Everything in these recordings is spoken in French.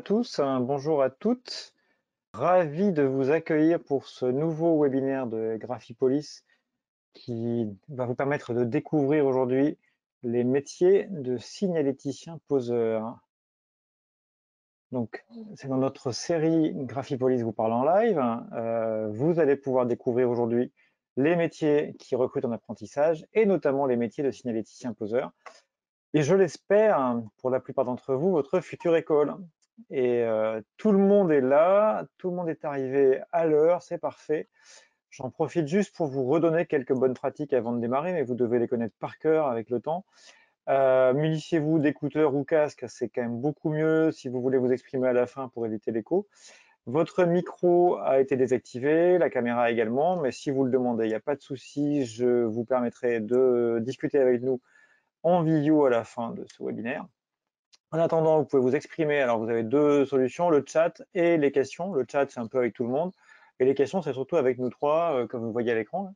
tous, bonjour à toutes. Ravi de vous accueillir pour ce nouveau webinaire de Graphipolis qui va vous permettre de découvrir aujourd'hui les métiers de signaléticien poseur. Donc, c'est dans notre série Graphipolis vous parle en live. Vous allez pouvoir découvrir aujourd'hui les métiers qui recrutent en apprentissage et notamment les métiers de signaléticien poseur. Et je l'espère, pour la plupart d'entre vous, votre future école. Et tout le monde est là, tout le monde est arrivé à l'heure, c'est parfait. J'en profite juste pour vous redonner quelques bonnes pratiques avant de démarrer, mais vous devez les connaître par cœur avec le temps. Munissez-vous d'écouteurs ou casques, c'est quand même beaucoup mieux si vous voulez vous exprimer à la fin pour éviter l'écho. Votre micro a été désactivé, la caméra également, mais si vous le demandez, il n'y a pas de souci, je vous permettrai de discuter avec nous en vidéo à la fin de ce webinaire. En attendant, vous pouvez vous exprimer. Alors, vous avez deux solutions, le chat et les questions. Le chat, c'est un peu avec tout le monde. Et les questions, c'est surtout avec nous trois, comme vous voyez à l'écran.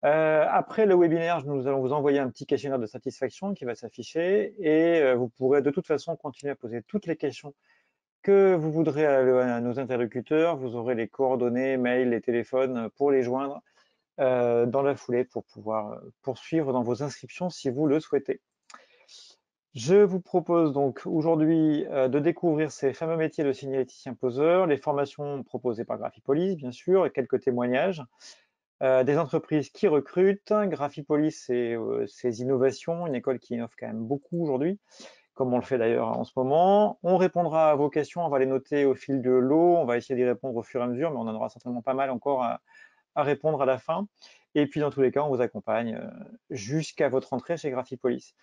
Après le webinaire, nous allons vous envoyer un petit questionnaire de satisfaction qui va s'afficher et vous pourrez de toute façon continuer à poser toutes les questions que vous voudrez à nos interlocuteurs. Vous aurez les coordonnées, mails, les téléphones pour les joindre dans la foulée pour pouvoir poursuivre dans vos inscriptions si vous le souhaitez. Je vous propose donc aujourd'hui de découvrir ces fameux métiers de signaléticien poseur, les formations proposées par Graphipolis, bien sûr, et quelques témoignages, des entreprises qui recrutent. Graphipolis et ses innovations, une école qui innove quand même beaucoup aujourd'hui, comme on le fait d'ailleurs en ce moment. On répondra à vos questions, on va les noter au fil de l'eau, on va essayer d'y répondre au fur et à mesure, mais on en aura certainement pas mal encore à répondre à la fin. Et puis dans tous les cas, on vous accompagne jusqu'à votre entrée chez Graphipolis.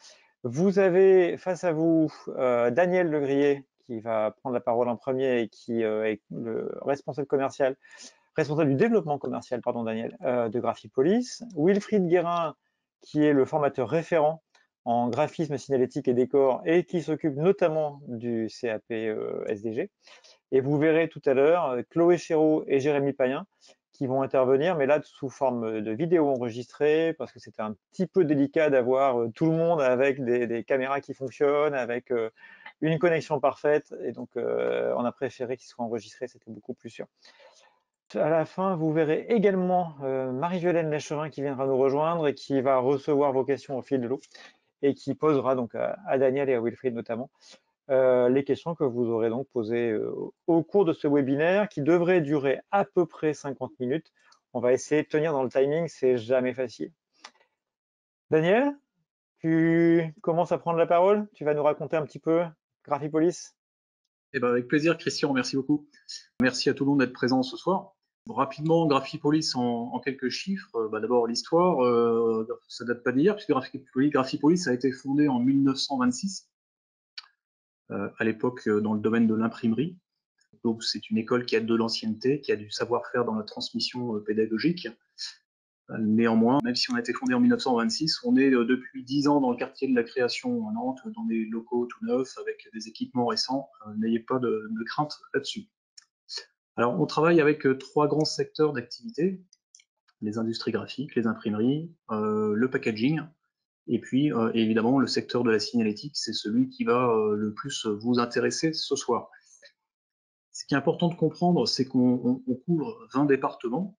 Vous avez face à vous Daniel Legrier qui va prendre la parole en premier et qui est le responsable commercial, responsable du développement commercial, pardon Daniel, de Graphipolis. Wilfried Guérin qui est le formateur référent en graphisme, signalétique et décor et qui s'occupe notamment du CAP SDG. Et vous verrez tout à l'heure Chloé Chéreau et Jérémy Payen qui vont intervenir, mais là sous forme de vidéo enregistrée, parce que c'était un petit peu délicat d'avoir tout le monde avec des caméras qui fonctionnent, avec une connexion parfaite, et donc on a préféré qu'ils soient enregistrés, c'était beaucoup plus sûr. À la fin, vous verrez également Marie-Violaine Léchevin qui viendra nous rejoindre et qui va recevoir vos questions au fil de l'eau, et qui posera donc à Daniel et à Wilfried notamment les questions que vous aurez donc posées au cours de ce webinaire qui devrait durer à peu près 50 minutes. On va essayer de tenir dans le timing, c'est jamais facile. Daniel, tu commences à prendre la parole, tu vas nous raconter un petit peu Graphipolis. Eh ben avec plaisir, Christian, merci beaucoup. Merci à tout le monde d'être présent ce soir. Rapidement, Graphipolis en quelques chiffres. D'abord, l'histoire, ça date pas d'hier, puisque Graphipolis a été fondé en 1926, à l'époque dans le domaine de l'imprimerie. Donc, c'est une école qui a de l'ancienneté, qui a du savoir-faire dans la transmission pédagogique. Néanmoins, même si on a été fondé en 1926, on est depuis 10 ans dans le quartier de la création à Nantes, dans des locaux tout neufs, avec des équipements récents. N'ayez pas de crainte là-dessus. Alors, on travaille avec trois grands secteurs d'activité, les industries graphiques, les imprimeries, le packaging, et puis évidemment le secteur de la signalétique, c'est celui qui va le plus vous intéresser ce soir. Ce qui est important de comprendre, c'est qu'on couvre 20 départements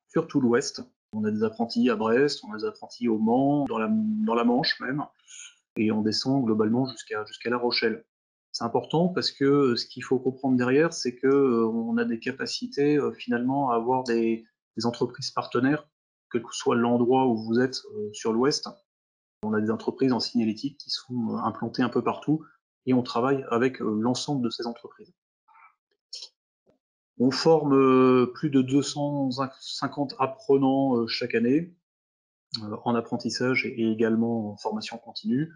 sur tout l'Ouest. On a des apprentis à Brest, on a des apprentis au Mans, dans la Manche même, et on descend globalement jusqu'à La Rochelle. C'est important parce que ce qu'il faut comprendre derrière, c'est qu'on a des capacités finalement à avoir des entreprises partenaires, quel que soit l'endroit où vous êtes sur l'Ouest. On a des entreprises en signalétique qui sont implantées un peu partout et on travaille avec l'ensemble de ces entreprises. On forme plus de 250 apprenants chaque année en apprentissage et également en formation continue.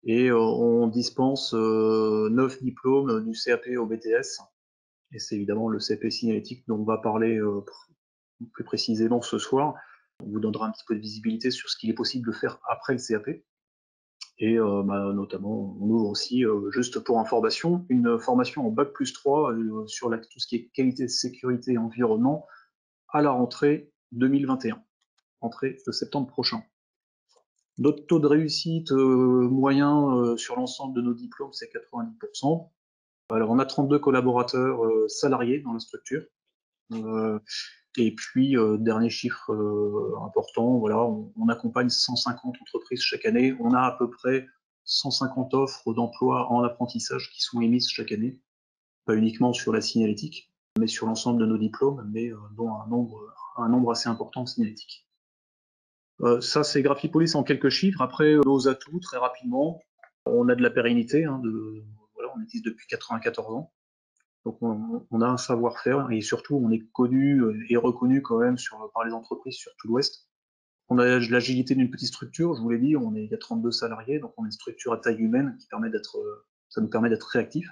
Et on dispense 9 diplômes du CAP au BTS. Et c'est évidemment le CAP signalétique dont on va parler plus précisément ce soir. On vous donnera un petit peu de visibilité sur ce qu'il est possible de faire après le CAP. Et notamment, on ouvre aussi, juste pour information, une formation en Bac plus 3 sur tout ce qui est qualité, sécurité et environnement à la rentrée 2021, rentrée de septembre prochain. Notre taux de réussite moyen sur l'ensemble de nos diplômes, c'est 90%. Alors, on a 32 collaborateurs salariés dans la structure. Et puis, dernier chiffre important, voilà, on accompagne 150 entreprises chaque année. On a à peu près 150 offres d'emploi en apprentissage qui sont émises chaque année, pas uniquement sur la signalétique, mais sur l'ensemble de nos diplômes, mais dont un nombre assez important de signalétique. Ça, c'est Graphipolis en quelques chiffres. Après, nos atouts, très rapidement, on a de la pérennité, hein, voilà, on existe depuis 94 ans. Donc on a un savoir-faire et surtout on est connu et reconnu quand même par les entreprises sur tout l'Ouest. On a l'agilité d'une petite structure, je vous l'ai dit, il y a 32 salariés, donc on est une structure à taille humaine ça nous permet d'être réactifs.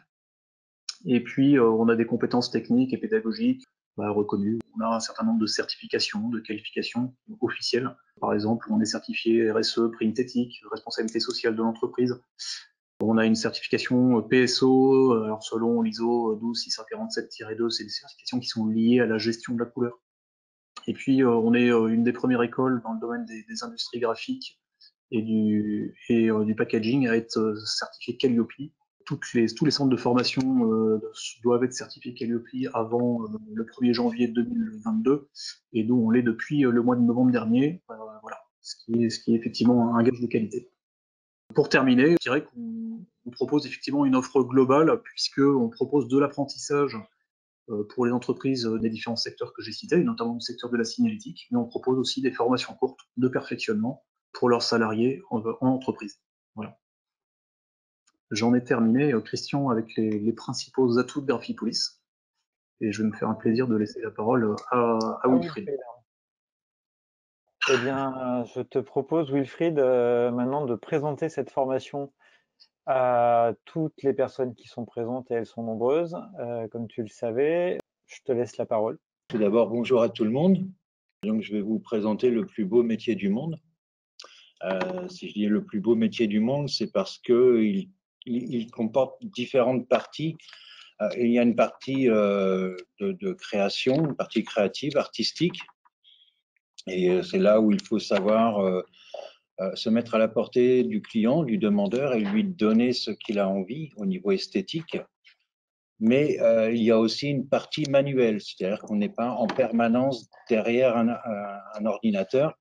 Et puis on a des compétences techniques et pédagogiques reconnues. On a un certain nombre de certifications, de qualifications officielles. Par exemple, on est certifié RSE, prix éthique, responsabilité sociale de l'entreprise. On a une certification PSO, alors selon l'ISO 12647-2, c'est des certifications qui sont liées à la gestion de la couleur. Et puis, on est une des premières écoles dans le domaine des industries graphiques et du packaging à être certifié Calliope. Tous les centres de formation doivent être certifiés Calliope avant le 1er janvier 2022, et nous, on l'est depuis le mois de novembre dernier, voilà, ce qui est effectivement un gage de qualité. Pour terminer, je dirais qu'on propose effectivement une offre globale, puisqu'on propose de l'apprentissage pour les entreprises des différents secteurs que j'ai cités, notamment le secteur de la signalétique, mais on propose aussi des formations courtes de perfectionnement pour leurs salariés en entreprise. Voilà. J'en ai terminé, Christian, avec les principaux atouts de Graphipolis, et je vais me faire un plaisir de laisser la parole à Wilfried. Eh bien, je te propose, Wilfried, maintenant de présenter cette formation à toutes les personnes qui sont présentes, et elles sont nombreuses, comme tu le savais. Je te laisse la parole. Tout d'abord, bonjour à tout le monde. Donc, je vais vous présenter le plus beau métier du monde. Si je dis le plus beau métier du monde, c'est parce qu'il comporte différentes parties. Il y a une partie de création, une partie créative, artistique. Et c'est là où il faut savoir se mettre à la portée du client, du demandeur, et lui donner ce qu'il a envie au niveau esthétique. Mais il y a aussi une partie manuelle, c'est-à-dire qu'on n'est pas en permanence derrière un ordinateur.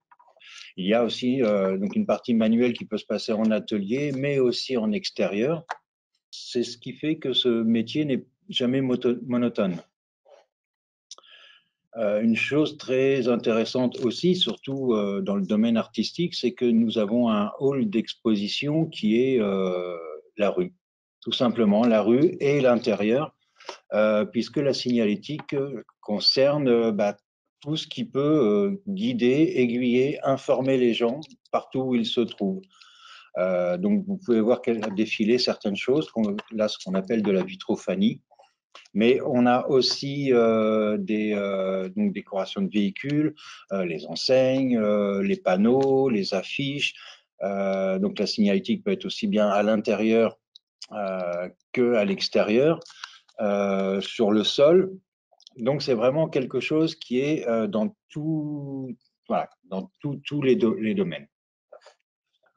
Il y a aussi donc une partie manuelle qui peut se passer en atelier, mais aussi en extérieur. C'est ce qui fait que ce métier n'est jamais monotone. Une chose très intéressante aussi, surtout dans le domaine artistique, c'est que nous avons un hall d'exposition qui est la rue. Tout simplement, la rue et l'intérieur. Puisque la signalétique concerne tout ce qui peut guider, aiguiller, informer les gens partout où ils se trouvent. Donc, vous pouvez voir qu'elle a défilé certaines choses, là, ce qu'on appelle de la vitrophanie. Mais on a aussi donc décorations de véhicules, les enseignes, les panneaux, les affiches. Donc, la signalétique peut être aussi bien à l'intérieur qu'à l'extérieur. Sur le sol. Donc, c'est vraiment quelque chose qui est dans tous les domaines.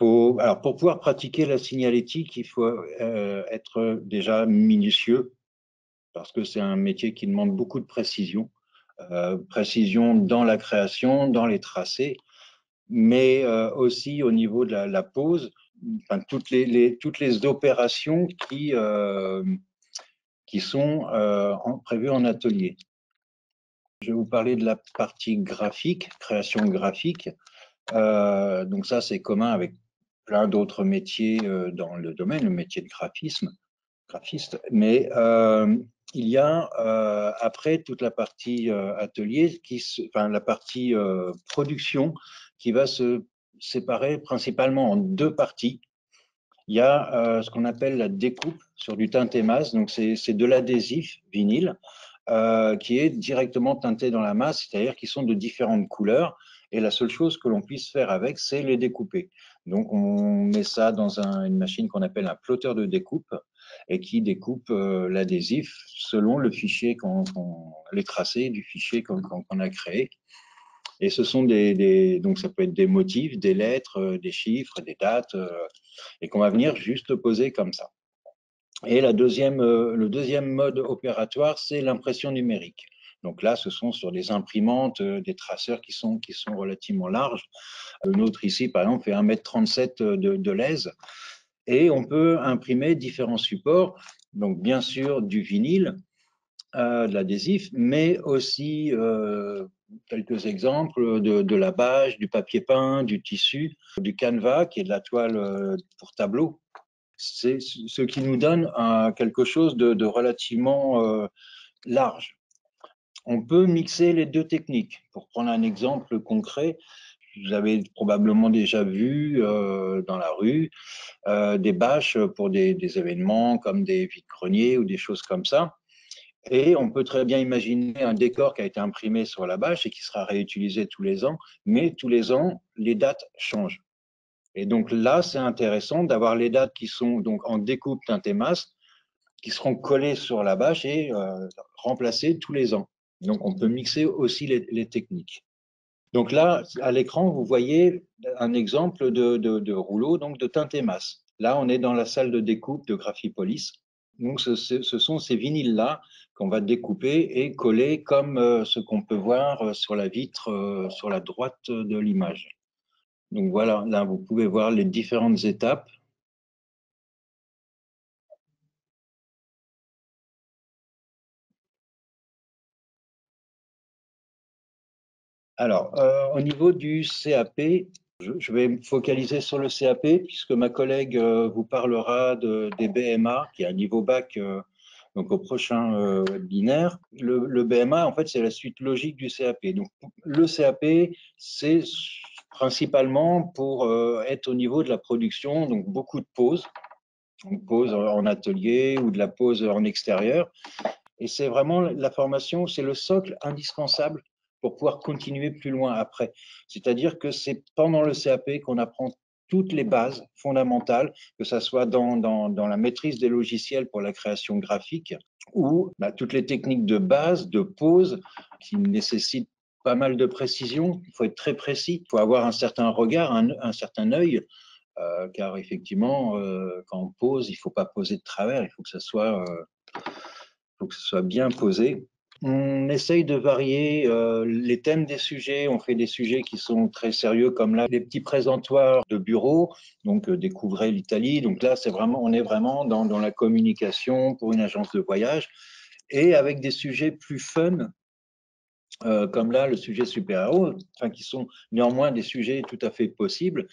Alors, pour pouvoir pratiquer la signalétique, il faut être déjà minutieux parce que c'est un métier qui demande beaucoup de précision. Précision dans la création, dans les tracés, mais aussi au niveau de la pose, enfin, toutes les opérations qui sont prévues en atelier. Je vais vous parler de la partie graphique, création graphique. Donc ça, c'est commun avec plein d'autres métiers dans le domaine, le métier de graphiste. Mais il y a après toute la partie atelier, la partie production qui va se séparer principalement en deux parties. Il y a ce qu'on appelle la découpe sur du teinté-masse, donc c'est de l'adhésif vinyle qui est directement teinté dans la masse, c'est-à-dire qu'ils sont de différentes couleurs, et la seule chose que l'on puisse faire avec, c'est les découper. Donc on met ça dans une machine qu'on appelle un plotteur de découpe, et qui découpe l'adhésif selon le fichier, les tracés du fichier qu'on a créé. Et ce sont donc ça peut être des motifs, des lettres, des chiffres, des dates, et qu'on va venir juste poser comme ça. Et le deuxième mode opératoire, c'est l'impression numérique. Donc là, ce sont sur des imprimantes, des traceurs qui sont relativement larges. Le nôtre ici, par exemple, fait 1,37 m de lèse. Et on peut imprimer différents supports. Donc, bien sûr, du vinyle, de l'adhésif, mais aussi quelques exemples de la bâche, du papier peint, du tissu, du canevas, qui est de la toile pour tableau. C'est ce qui nous donne quelque chose de relativement large. On peut mixer les deux techniques. Pour prendre un exemple concret, vous avez probablement déjà vu dans la rue des bâches pour des événements comme des vides-greniers ou des choses comme ça. Et on peut très bien imaginer un décor qui a été imprimé sur la bâche et qui sera réutilisé tous les ans, mais tous les ans, les dates changent. Et donc là, c'est intéressant d'avoir les dates qui sont donc en découpe teintée masse, qui seront collées sur la bâche et remplacées tous les ans. Donc on peut mixer aussi les techniques. Donc là, à l'écran, vous voyez un exemple de rouleau donc de teintée masse. Là, on est dans la salle de découpe de Graphipolis. Donc ce sont ces vinyles-là qu'on va découper et coller comme ce qu'on peut voir sur la vitre sur la droite de l'image. Donc voilà, là, vous pouvez voir les différentes étapes. Alors, au niveau du CAP, je vais me focaliser sur le CAP puisque ma collègue vous parlera des BMA, qui est un niveau bac donc au prochain webinaire. Le BMA, en fait, c'est la suite logique du CAP. Donc, le CAP, c'est principalement pour être au niveau de la production, donc beaucoup de pauses, donc pause en atelier ou de la pause en extérieur. Et c'est vraiment la formation, c'est le socle indispensable pour pouvoir continuer plus loin après. C'est-à-dire que c'est pendant le CAP qu'on apprend toutes les bases fondamentales, que ce soit dans la maîtrise des logiciels pour la création graphique ou toutes les techniques de base, de pause, qui nécessitent pas mal de précision. Il faut être très précis, il faut avoir un certain regard, un certain œil, car effectivement, quand on pose, il ne faut pas poser de travers, il faut que ça soit bien posé. On essaye de varier les thèmes des sujets. On fait des sujets qui sont très sérieux, comme là, les petits présentoirs de bureau. Donc, découvrez l'Italie. Donc là, on est vraiment dans la communication pour une agence de voyage. Et avec des sujets plus fun, comme là, le sujet super-héros, qui sont néanmoins des sujets tout à fait possibles.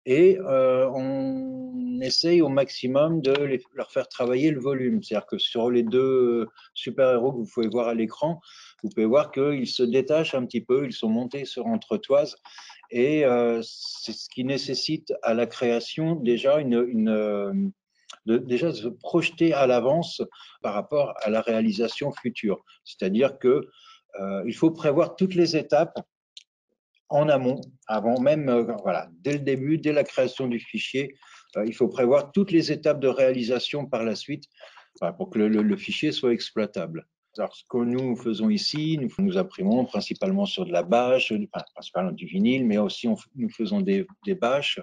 Et on essaye au maximum de leur faire travailler le volume. C'est-à-dire que sur les deux super-héros que vous pouvez voir à l'écran, vous pouvez voir qu'ils se détachent un petit peu, ils sont montés sur entretoise, et c'est ce qui nécessite à la création déjà déjà de se projeter à l'avance par rapport à la réalisation future. C'est-à-dire que il faut prévoir toutes les étapes en amont, avant même, voilà, dès le début, dès la création du fichier, il faut prévoir toutes les étapes de réalisation par la suite pour que le fichier soit exploitable. Alors, ce que nous faisons ici, nous imprimons principalement sur de la bâche, principalement du vinyle, mais aussi nous faisons des bâches.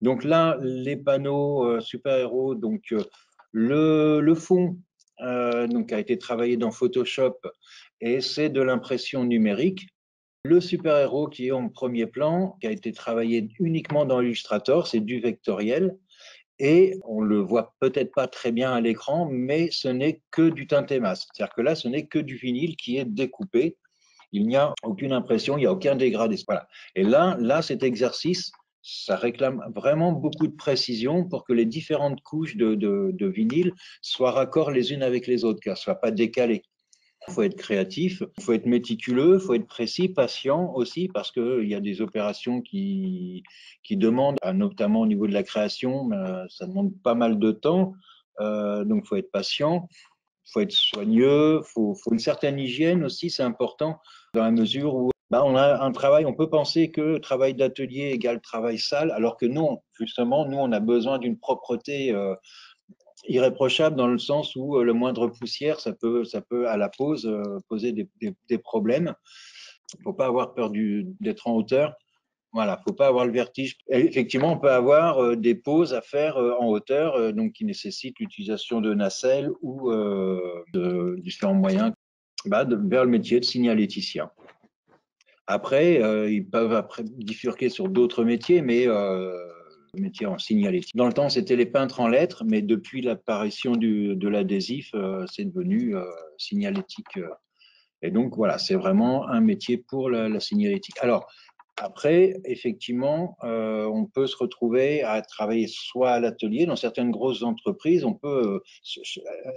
Donc là, les panneaux super-héros, donc le fond donc a été travaillé dans Photoshop et c'est de l'impression numérique. Le super-héros qui est en premier plan, qui a été travaillé uniquement dans Illustrator, c'est du vectoriel. Et on le voit peut-être pas très bien à l'écran, mais ce n'est que du teinté masse. C'est-à-dire que là, ce n'est que du vinyle qui est découpé. Il n'y a aucune impression, il n'y a aucun dégradé. Voilà. Et là, cet exercice, ça réclame vraiment beaucoup de précision pour que les différentes couches de vinyle soient raccords les unes avec les autres, qu'elles ne soient pas décalées. Il faut être créatif, il faut être méticuleux, il faut être précis, patient aussi, parce qu'il y a des opérations qui demandent, notamment au niveau de la création, ça demande pas mal de temps. Donc, il faut être patient, il faut être soigneux, il faut une certaine hygiène aussi, c'est important, dans la mesure où on a un travail, on peut penser que travail d'atelier égale travail sale, alors que non, justement, nous, on a besoin d'une propreté irréprochable dans le sens où le moindre poussière, ça peut à la pose poser des problèmes. Il ne faut pas avoir peur d'être en hauteur. Voilà, faut pas avoir le vertige. Et effectivement, on peut avoir des poses à faire en hauteur, donc qui nécessitent l'utilisation de nacelles ou de différents moyens vers le métier de signaléticien. Après, ils peuvent après bifurquer sur d'autres métiers, mais le métier en signalétique. Dans le temps, c'était les peintres en lettres, mais depuis l'apparition de l'adhésif, c'est devenu signalétique. Et donc, voilà, c'est vraiment un métier pour la signalétique. Alors, après, effectivement, on peut se retrouver à travailler soit à l'atelier. Dans certaines grosses entreprises, on peut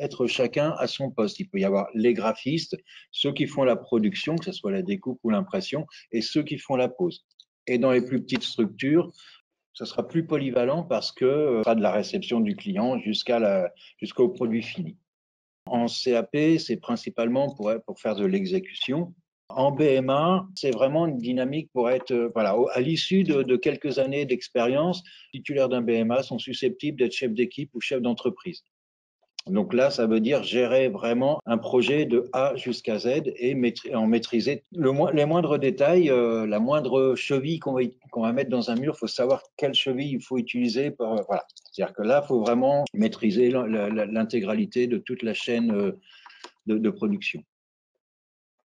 être chacun à son poste. Il peut y avoir les graphistes, ceux qui font la production, que ce soit la découpe ou l'impression, et ceux qui font la pose. Et dans les plus petites structures, ce sera plus polyvalent parce que ce sera de la réception du client jusqu'au produit fini. En CAP, c'est principalement pour faire de l'exécution. En BMA, c'est vraiment une dynamique pour être, voilà, à l'issue de quelques années d'expérience, les titulaires d'un BMA sont susceptibles d'être chef d'équipe ou chef d'entreprise. Donc là, ça veut dire gérer vraiment un projet de A jusqu'à Z et en maîtriser les moindres détails, la moindre cheville qu'on va mettre dans un mur, il faut savoir quelle cheville il faut utiliser. Voilà. C'est-à-dire que là, il faut vraiment maîtriser l'intégralité de toute la chaîne de production.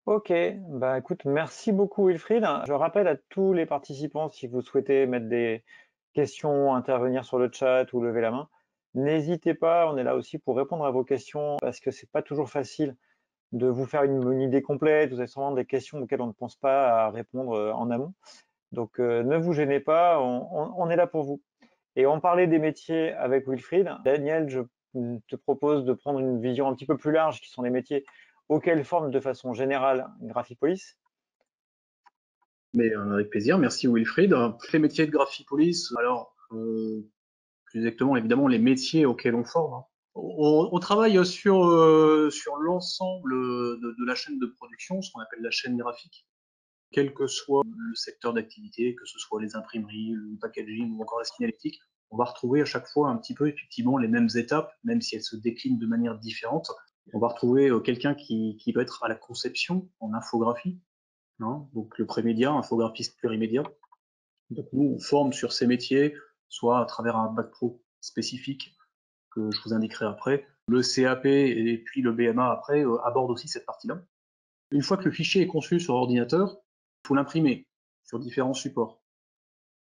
Ok, bah écoute, merci beaucoup Wilfried. Je rappelle à tous les participants, si vous souhaitez mettre des questions, intervenir sur le chat ou lever la main, n'hésitez pas, on est là aussi pour répondre à vos questions parce que c'est pas toujours facile de vous faire une idée complète, vous avez sûrement des questions auxquelles on ne pense pas à répondre en amont. Donc ne vous gênez pas, on est là pour vous. Et on parlait des métiers avec Wilfried. Daniel, je te propose de prendre une vision un petit peu plus large, qui sont les métiers auxquels forme de façon générale Graphipolis. Mais avec plaisir, merci Wilfried. Les métiers de Graphipolis, alors plus exactement évidemment les métiers auxquels on forme. Hein. On travaille sur l'ensemble de la chaîne de production, ce qu'on appelle la chaîne graphique, quel que soit le secteur d'activité, que ce soit les imprimeries, le packaging ou encore la signalétique. On va retrouver à chaque fois un petit peu effectivement les mêmes étapes, même si elles se déclinent de manière différente. On va retrouver quelqu'un qui va être à la conception en infographie, hein, donc le prémédia, infographiste plurimédia. Donc nous, on forme sur ces métiers, soit à travers un bac pro spécifique que je vous indiquerai après. Le CAP et puis le BMA après abordent aussi cette partie-là. Une fois que le fichier est conçu sur ordinateur, il faut l'imprimer sur différents supports.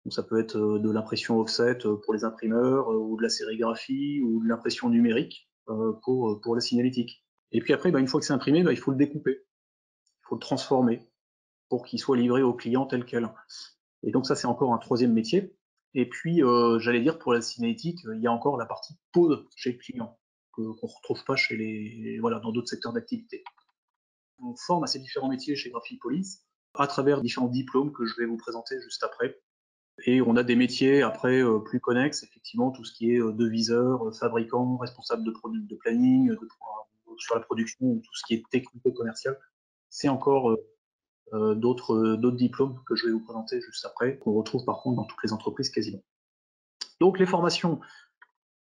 Donc ça peut être de l'impression offset pour les imprimeurs, ou de la sérigraphie, ou de l'impression numérique pour la signalétique. Et puis après, une fois que c'est imprimé, il faut le découper, il faut le transformer pour qu'il soit livré au client tel quel. Et donc ça, c'est encore un troisième métier. Et puis, j'allais dire, pour la signalétique, il y a encore la partie pose chez le client, qu'on ne retrouve pas dans d'autres secteurs d'activité. On forme à ces différents métiers chez Graphipolis à travers différents diplômes que je vais vous présenter juste après. Et on a des métiers après plus connexes, effectivement, tout ce qui est deviseur, fabricant, responsable de planning, sur la production, tout ce qui est technico-commercial. C'est encore d'autres diplômes que je vais vous présenter juste après, qu'on retrouve par contre dans toutes les entreprises quasiment. Donc les formations,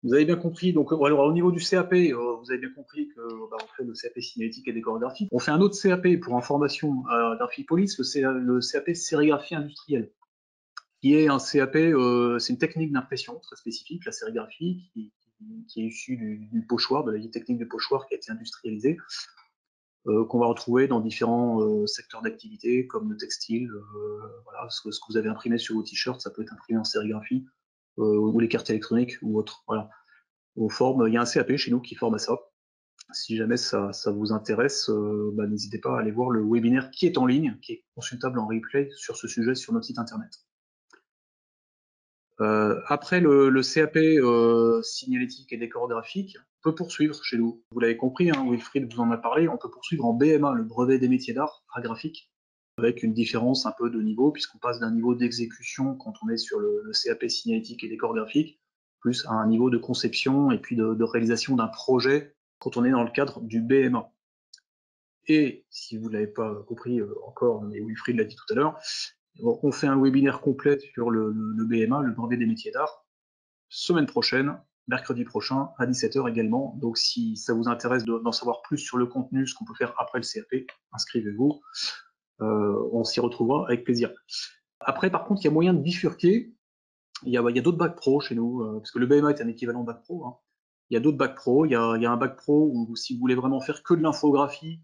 vous avez bien compris, donc alors, au niveau du CAP, vous avez bien compris que on fait le CAP signalétique et décor graphique. On fait un autre CAP pour information d'Infipolis, le CAP sérigraphie industrielle, qui est un CAP, c'est une technique d'impression très spécifique, la sérigraphie, qui est issue du pochoir, de la vie technique du pochoir qui a été industrialisée, qu'on va retrouver dans différents secteurs d'activité, comme le textile, voilà, ce que vous avez imprimé sur vos t-shirts, ça peut être imprimé en sérigraphie, ou les cartes électroniques ou autres. Voilà. Il y a un CAP chez nous qui forme à ça. Si jamais ça vous intéresse, n'hésitez pas à aller voir le webinaire qui est en ligne, qui est consultable en replay sur ce sujet sur notre site internet. Après le CAP signalétique et décor graphique, on peut poursuivre chez nous. Vous l'avez compris, hein, Wilfried vous en a parlé, on peut poursuivre en BMA, le brevet des métiers d'art à graphique, avec une différence un peu de niveau, puisqu'on passe d'un niveau d'exécution quand on est sur le CAP signalétique et décor graphique, plus à un niveau de conception et puis de réalisation d'un projet quand on est dans le cadre du BMA. Et si vous ne l'avez pas compris encore, mais Wilfried l'a dit tout à l'heure, on fait un webinaire complet sur le BMA, le brevet des métiers d'art, semaine prochaine, mercredi prochain, à 17h également. Donc si ça vous intéresse d'en savoir plus sur le contenu, ce qu'on peut faire après le CAP, inscrivez-vous. On s'y retrouvera avec plaisir. Après, par contre, il y a moyen de bifurquer. Il y a d'autres bacs pro chez nous, parce que le BMA est un équivalent bac pro, hein. Il y a d'autres bacs pro. Il y a un bac pro où, si vous voulez vraiment faire que de l'infographie,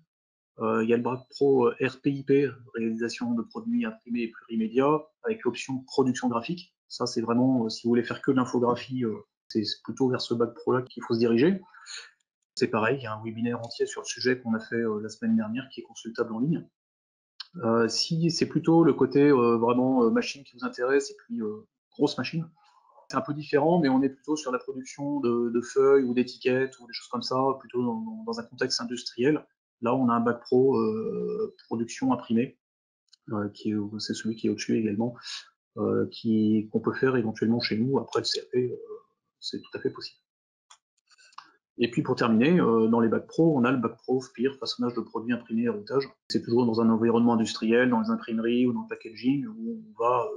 il y a le bac pro RPIP, réalisation de produits imprimés et plurimédia, avec l'option production graphique. Ça, c'est vraiment, si vous voulez faire que de l'infographie, c'est plutôt vers ce bac pro-là qu'il faut se diriger. C'est pareil, il y a un webinaire entier sur le sujet qu'on a fait la semaine dernière qui est consultable en ligne. Si c'est plutôt le côté vraiment machine qui vous intéresse et puis grosse machine, c'est un peu différent, mais on est plutôt sur la production de feuilles ou d'étiquettes ou des choses comme ça, plutôt dans un contexte industriel. Là, on a un bac pro production imprimée, c'est celui qui est au-dessus également, qu'on peut faire éventuellement chez nous. Après le CAP, c'est tout à fait possible. Et puis pour terminer, dans les bacs pro, on a le bac pro FPIR, façonnage de produits imprimés et routage. C'est toujours dans un environnement industriel, dans les imprimeries ou dans le packaging, où on va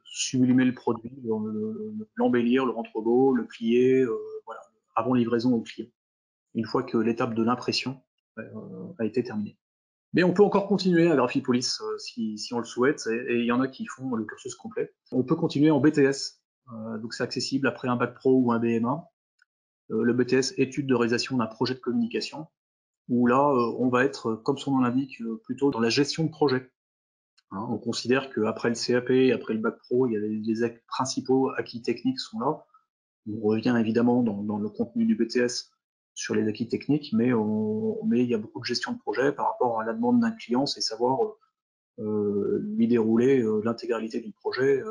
sublimer le produit, l'embellir, le rendre beau, le plier, voilà, avant livraison au client, une fois que l'étape de l'impression a été terminée. Mais on peut encore continuer à Graphipolis si on le souhaite, et il y en a qui font le cursus complet. On peut continuer en BTS, donc c'est accessible après un bac pro ou un BMA. Le BTS, étude de réalisation d'un projet de communication, où là, on va être, comme son nom l'indique, plutôt dans la gestion de projet. Hein, on considère qu'après le CAP, après le bac pro, il y a les principaux acquis techniques sont là. On revient évidemment dans le contenu du BTS sur les acquis techniques, mais il y a beaucoup de gestion de projet par rapport à la demande d'un client, c'est savoir lui dérouler l'intégralité du projet,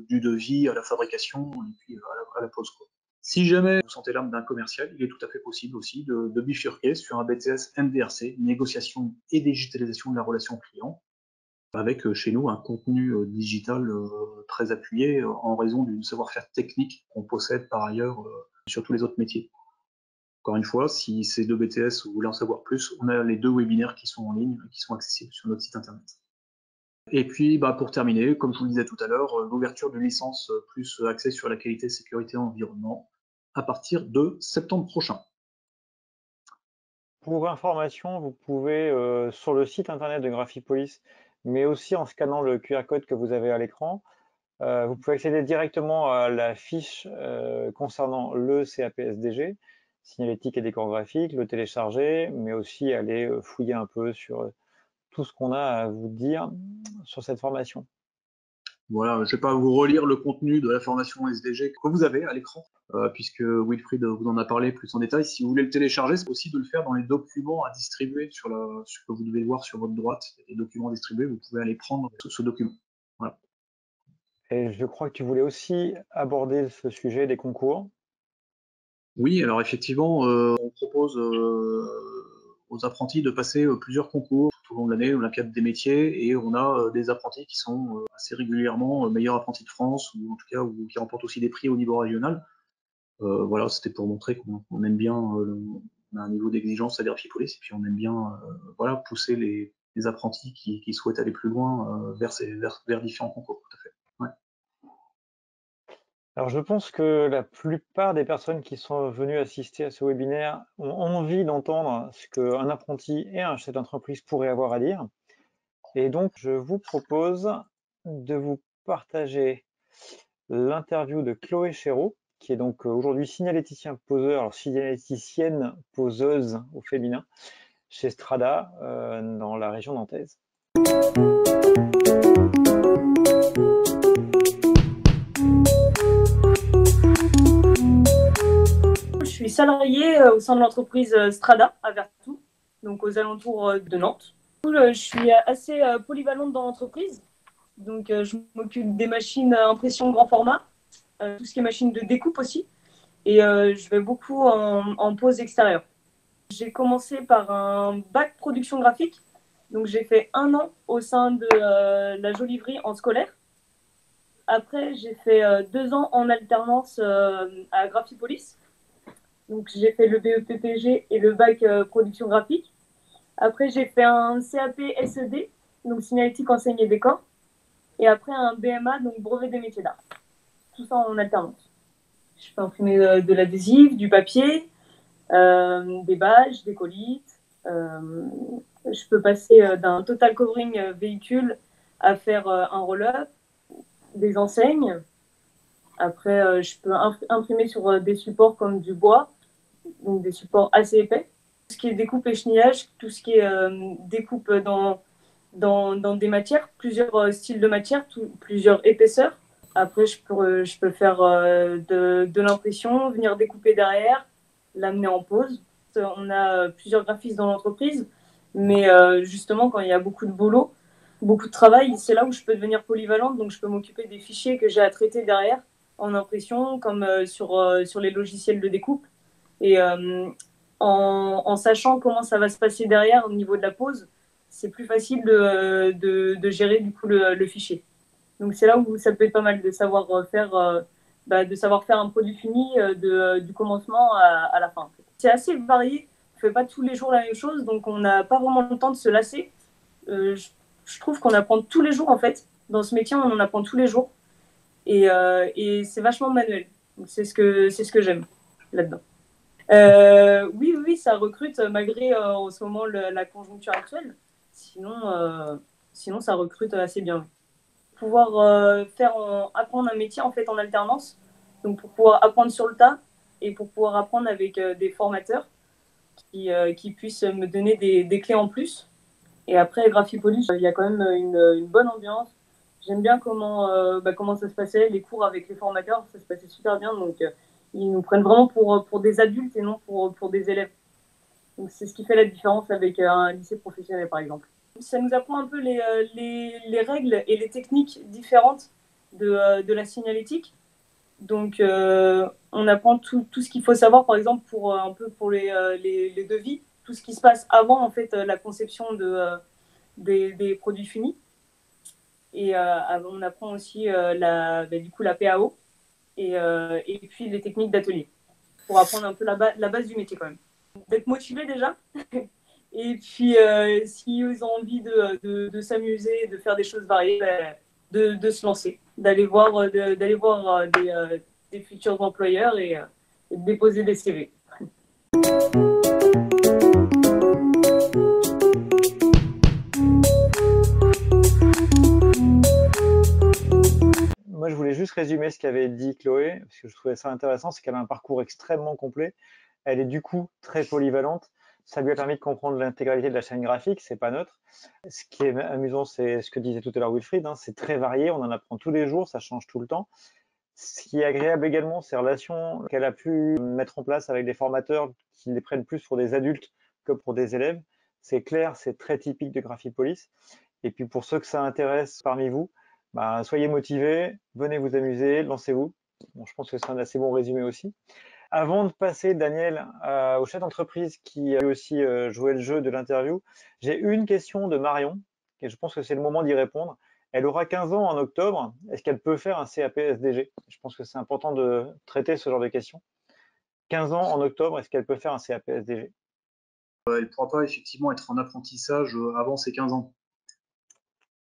du devis à la fabrication et puis à la pose, quoi. Si jamais vous sentez l'âme d'un commercial, il est tout à fait possible aussi de bifurquer sur un BTS NDRC, négociation et digitalisation de la relation client, avec chez nous un contenu digital très appuyé en raison du savoir-faire technique qu'on possède par ailleurs sur tous les autres métiers. Encore une fois, si ces deux BTS vous voulez en savoir plus, on a les 2 webinaires qui sont en ligne, qui sont accessibles sur notre site internet. Et puis, pour terminer, comme je vous le disais tout à l'heure, l'ouverture d'une licence plus axée sur la qualité, sécurité et environnement à partir de septembre prochain. Pour information, vous pouvez, sur le site internet de Graphipolis, mais aussi en scannant le QR code que vous avez à l'écran, vous pouvez accéder directement à la fiche concernant le CAP-SDG, signalétique et décor graphique, le télécharger, mais aussi aller fouiller un peu sur tout ce qu'on a à vous dire sur cette formation. Voilà, je ne vais pas vous relire le contenu de la formation SDG que vous avez à l'écran, puisque Wilfried vous en a parlé plus en détail. Si vous voulez le télécharger, c'est possible de le faire dans les documents à distribuer sur ce que vous devez voir sur votre droite. Il y a des documents à distribuer, vous pouvez aller prendre ce document. Voilà. Et je crois que tu voulais aussi aborder ce sujet des concours. Oui, alors effectivement, on propose aux apprentis de passer plusieurs concours tout au long de l'année, l'Olympiade des métiers, et on a des apprentis qui sont assez régulièrement meilleurs apprentis de France, ou en tout cas qui remportent aussi des prix au niveau régional. Voilà, c'était pour montrer qu'on aime bien, on a un niveau d'exigence à Graphipolis, et puis on aime bien voilà, pousser les apprentis qui souhaitent aller plus loin vers différents concours, tout à fait. Ouais. Alors je pense que la plupart des personnes qui sont venues assister à ce webinaire ont envie d'entendre ce qu'un apprenti et un chef d'entreprise pourraient avoir à dire. Et donc je vous propose de vous partager l'interview de Chloé Chéreau, qui est donc aujourd'hui signaléticien poseur, alors signaléticienne poseuse au féminin, chez Strada, dans la région nantaise. Je suis salariée au sein de l'entreprise Strada à Vertou, donc aux alentours de Nantes. Je suis assez polyvalente dans l'entreprise, donc je m'occupe des machines à impression grand format, tout ce qui est machine de découpe aussi, et je vais beaucoup en pose extérieure. J'ai commencé par un bac production graphique, donc j'ai fait 1 an au sein de la Joliverie en scolaire. Après, j'ai fait 2 ans en alternance à Graphipolis. Donc, j'ai fait le BEPPG et le bac production graphique. Après, j'ai fait un CAP SED, donc signalétique, enseigne et décor. Et après, un BMA, donc brevet des métiers d'art. Tout ça en alternance. Je peux imprimer de l'adhésif, du papier, des badges, des colis. Je peux passer d'un total covering véhicule à faire un roll-up. des enseignes. Après, je peux imprimer sur des supports comme du bois, donc des supports assez épais. Tout ce qui est découpe et chenillage, tout ce qui est découpe dans des matières, plusieurs styles de matières, plusieurs épaisseurs. Après, je peux faire de l'impression, venir découper derrière, l'amener en pose. On a plusieurs graphistes dans l'entreprise, mais justement, quand il y a beaucoup de boulot, beaucoup de travail, c'est là où je peux devenir polyvalente. Donc, je peux m'occuper des fichiers que j'ai à traiter derrière en impression, comme sur les logiciels de découpe. Et en sachant comment ça va se passer derrière au niveau de la pose, c'est plus facile de gérer du coup le fichier. Donc c'est là où ça peut être pas mal de savoir faire un produit fini du commencement à la fin. C'est assez varié, on ne fait pas tous les jours la même chose, donc on n'a pas vraiment le temps de se lasser. Je trouve qu'on apprend tous les jours en fait. Dans ce métier, on en apprend tous les jours. Et c'est vachement manuel. Donc c'est ce que j'aime là-dedans. Oui, ça recrute malgré en ce moment la conjoncture actuelle. Sinon, ça recrute assez bien. Pouvoir apprendre un métier en fait en alternance, donc pour pouvoir apprendre sur le tas et pour pouvoir apprendre avec des formateurs qui puissent me donner des clés en plus. Et après, Graphipolis, il y a quand même une bonne ambiance. J'aime bien comment ça se passait, les cours avec les formateurs, ça se passait super bien. Donc, ils nous prennent vraiment pour des adultes et non pour des élèves. Donc, c'est ce qui fait la différence avec un lycée professionnel, par exemple. Ça nous apprend un peu les règles et les techniques différentes de la signalétique. Donc, on apprend tout ce qu'il faut savoir, par exemple, pour les devis, tout ce qui se passe avant, en fait, la conception des produits finis. Et on apprend aussi la PAO et puis les techniques d'atelier pour apprendre un peu la base du métier quand même. D'être motivé déjà. Et puis, s'ils ont envie de s'amuser, de faire des choses variées, de se lancer, d'aller voir des futurs employeurs et de déposer des CV. Moi, je voulais juste résumer ce qu'avait dit Chloé, parce que je trouvais ça intéressant, c'est qu'elle a un parcours extrêmement complet. Elle est du coup très polyvalente. Ça lui a permis de comprendre l'intégralité de la chaîne graphique, c'est pas neutre. Ce qui est amusant, c'est ce que disait tout à l'heure Wilfried, hein, c'est très varié, on en apprend tous les jours, ça change tout le temps. Ce qui est agréable également, ces relations qu'elle a pu mettre en place avec des formateurs qui les prennent plus pour des adultes que pour des élèves. C'est clair, c'est très typique de Graphipolis. Et puis pour ceux que ça intéresse parmi vous, soyez motivés, venez vous amuser, lancez-vous. Bon, je pense que c'est un assez bon résumé aussi. Avant de passer, Daniel, au chef d'entreprise qui a aussi joué le jeu de l'interview, j'ai une question de Marion, et je pense que c'est le moment d'y répondre. Elle aura 15 ans en octobre. Est-ce qu'elle peut faire un CAP SDG? Je pense que c'est important de traiter ce genre de questions. 15 ans en octobre, est-ce qu'elle peut faire un CAP SDG? Elle ne pourra pas effectivement être en apprentissage avant ses 15 ans.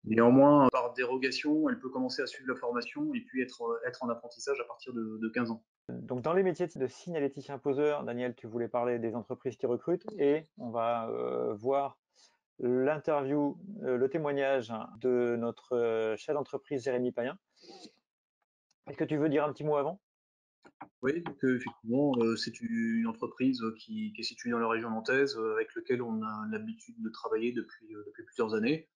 Néanmoins, par dérogation, elle peut commencer à suivre la formation et puis être en apprentissage à partir de 15 ans. Donc, dans les métiers de signaléticien poseur, Daniel, tu voulais parler des entreprises qui recrutent et on va voir l'interview, le témoignage de notre chef d'entreprise Jérémy Payen. Est-ce que tu veux dire un petit mot avant? Oui, donc effectivement, c'est une entreprise qui est située dans la région nantaise, avec laquelle on a l'habitude de travailler depuis plusieurs années.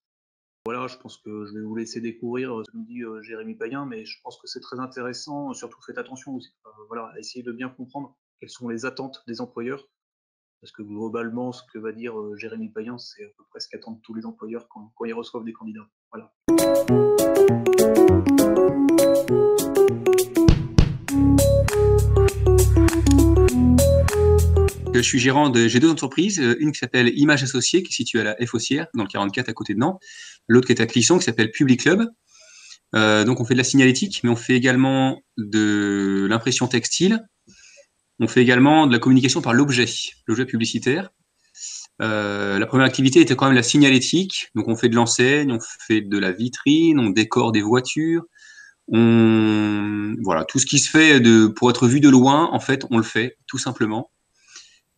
Voilà, je pense que je vais vous laisser découvrir ce que nous dit Jérémy Payen, mais je pense que c'est très intéressant. Surtout, faites attention aussi, voilà, à essayer de bien comprendre quelles sont les attentes des employeurs, parce que globalement, ce que va dire Jérémy Payen, c'est à peu près ce qu'attendent tous les employeurs quand ils reçoivent des candidats. Voilà. Je suis gérant j'ai deux entreprises, une qui s'appelle Image Associée, qui est située à la Fossière, dans le 44 à côté de Nantes, l'autre qui est à Clisson, qui s'appelle Public Club. Donc on fait de la signalétique, mais on fait également de l'impression textile. On fait également de la communication par l'objet publicitaire. La première activité était quand même la signalétique, donc on fait de l'enseigne, on fait de la vitrine, on décore des voitures, voilà, tout ce qui se fait pour être vu de loin, en fait, on le fait tout simplement.